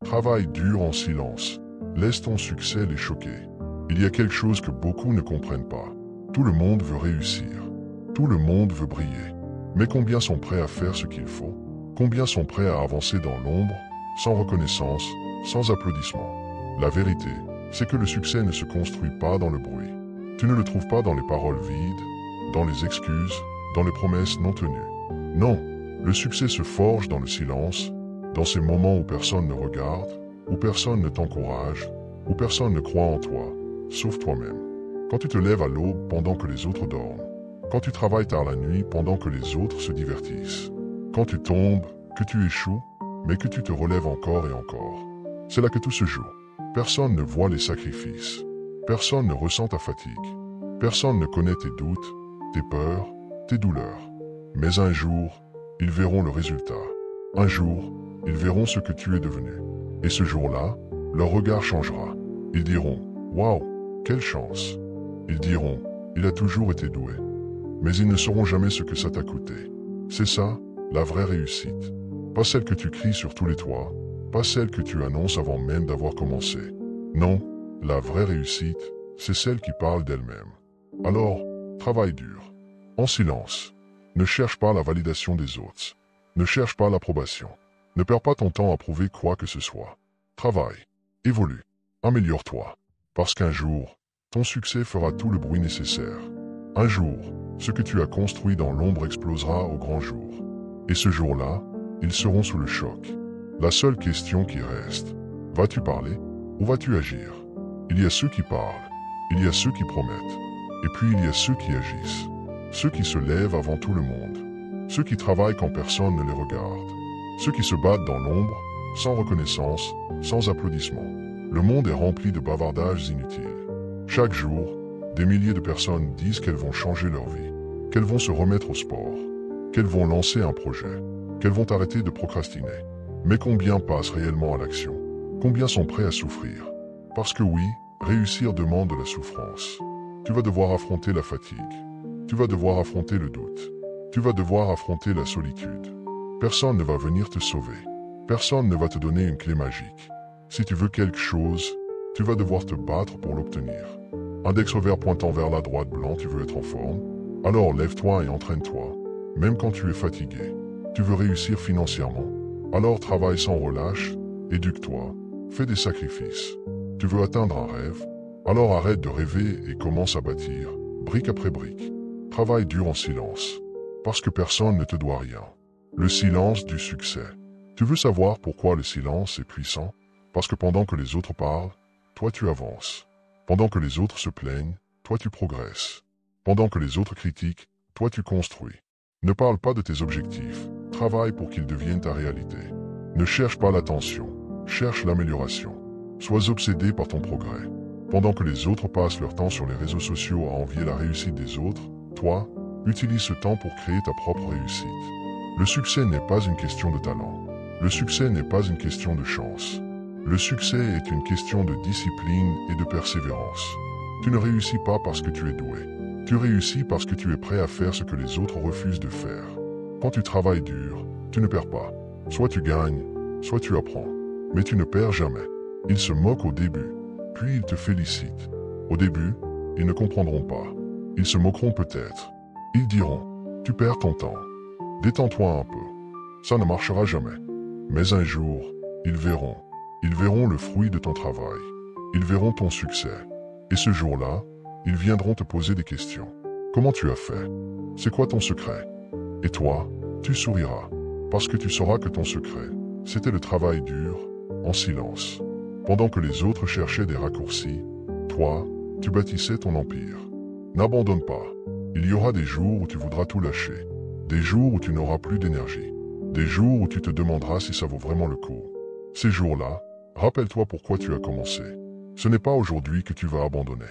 Travaille dur en silence. Laisse ton succès les choquer. Il y a quelque chose que beaucoup ne comprennent pas. Tout le monde veut réussir. Tout le monde veut briller. Mais combien sont prêts à faire ce qu'il faut? Combien sont prêts à avancer dans l'ombre, sans reconnaissance, sans applaudissements? La vérité, c'est que le succès ne se construit pas dans le bruit. Tu ne le trouves pas dans les paroles vides, dans les excuses, dans les promesses non tenues. Non, le succès se forge dans le silence, dans ces moments où personne ne regarde, où personne ne t'encourage, où personne ne croit en toi, sauf toi-même. Quand tu te lèves à l'aube pendant que les autres dorment, quand tu travailles tard la nuit pendant que les autres se divertissent, quand tu tombes, que tu échoues, mais que tu te relèves encore et encore. C'est là que tout se joue. Personne ne voit les sacrifices. Personne ne ressent ta fatigue. Personne ne connaît tes doutes, tes peurs, tes douleurs. Mais un jour, ils verront le résultat. Un jour, ils verront ce que tu es devenu. Et ce jour-là, leur regard changera. Ils diront « Waouh, quelle chance !» Ils diront « Il a toujours été doué ». Mais ils ne sauront jamais ce que ça t'a coûté. C'est ça, la vraie réussite. Pas celle que tu cries sur tous les toits, pas celle que tu annonces avant même d'avoir commencé. Non, la vraie réussite, c'est celle qui parle d'elle-même. Alors, travaille dur. En silence. Ne cherche pas la validation des autres. Ne cherche pas l'approbation. Ne perds pas ton temps à prouver quoi que ce soit. Travaille. Évolue. Améliore-toi. Parce qu'un jour, ton succès fera tout le bruit nécessaire. Un jour, ce que tu as construit dans l'ombre explosera au grand jour. Et ce jour-là, ils seront sous le choc. La seule question qui reste, vas-tu parler ou vas-tu agir? Il y a ceux qui parlent, il y a ceux qui promettent, et puis il y a ceux qui agissent. Ceux qui se lèvent avant tout le monde, ceux qui travaillent quand personne ne les regarde, ceux qui se battent dans l'ombre, sans reconnaissance, sans applaudissements. Le monde est rempli de bavardages inutiles. Chaque jour, des milliers de personnes disent qu'elles vont changer leur vie, qu'elles vont se remettre au sport, qu'elles vont lancer un projet, qu'elles vont arrêter de procrastiner. Mais combien passent réellement à l'action? Combien sont prêts à souffrir? Parce que oui, réussir demande de la souffrance. Tu vas devoir affronter la fatigue. Tu vas devoir affronter le doute. Tu vas devoir affronter la solitude. Personne ne va venir te sauver. Personne ne va te donner une clé magique. Si tu veux quelque chose, tu vas devoir te battre pour l'obtenir. Index vert pointant vers la droite blanc, tu veux être en forme? Alors lève-toi et entraîne-toi, même quand tu es fatigué. Tu veux réussir financièrement? Alors travaille sans relâche, éduque-toi, fais des sacrifices. Tu veux atteindre un rêve? Alors arrête de rêver et commence à bâtir, brique après brique. Travaille dur en silence, parce que personne ne te doit rien. Le silence du succès. Tu veux savoir pourquoi le silence est puissant? Parce que pendant que les autres parlent, toi tu avances. Pendant que les autres se plaignent, toi tu progresses. Pendant que les autres critiquent, toi tu construis. Ne parle pas de tes objectifs, travaille pour qu'ils deviennent ta réalité. Ne cherche pas l'attention, cherche l'amélioration. Sois obsédé par ton progrès. Pendant que les autres passent leur temps sur les réseaux sociaux à envier la réussite des autres, toi, utilise ce temps pour créer ta propre réussite. Le succès n'est pas une question de talent. Le succès n'est pas une question de chance. Le succès est une question de discipline et de persévérance. Tu ne réussis pas parce que tu es doué. Tu réussis parce que tu es prêt à faire ce que les autres refusent de faire. Quand tu travailles dur, tu ne perds pas. Soit tu gagnes, soit tu apprends. Mais tu ne perds jamais. Ils se moquent au début, puis ils te félicitent. Au début, ils ne comprendront pas. Ils se moqueront peut-être. Ils diront, tu perds ton temps. Détends-toi un peu. Ça ne marchera jamais. Mais un jour, ils verront. Ils verront le fruit de ton travail. Ils verront ton succès. Et ce jour-là, ils viendront te poser des questions. Comment tu as fait? C'est quoi ton secret? Et toi, tu souriras. Parce que tu sauras que ton secret, c'était le travail dur, en silence. Pendant que les autres cherchaient des raccourcis, toi, tu bâtissais ton empire. N'abandonne pas. Il y aura des jours où tu voudras tout lâcher. Des jours où tu n'auras plus d'énergie. Des jours où tu te demanderas si ça vaut vraiment le coup. Ces jours-là, rappelle-toi pourquoi tu as commencé. Ce n'est pas aujourd'hui que tu vas abandonner.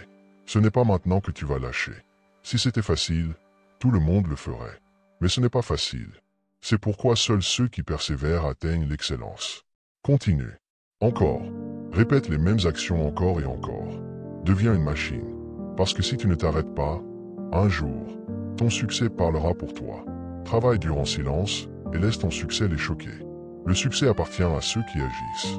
Ce n'est pas maintenant que tu vas lâcher. Si c'était facile, tout le monde le ferait. Mais ce n'est pas facile. C'est pourquoi seuls ceux qui persévèrent atteignent l'excellence. Continue. Encore. Répète les mêmes actions encore et encore. Deviens une machine. Parce que si tu ne t'arrêtes pas, un jour, ton succès parlera pour toi. Travaille dur en silence et laisse ton succès les choquer. Le succès appartient à ceux qui agissent.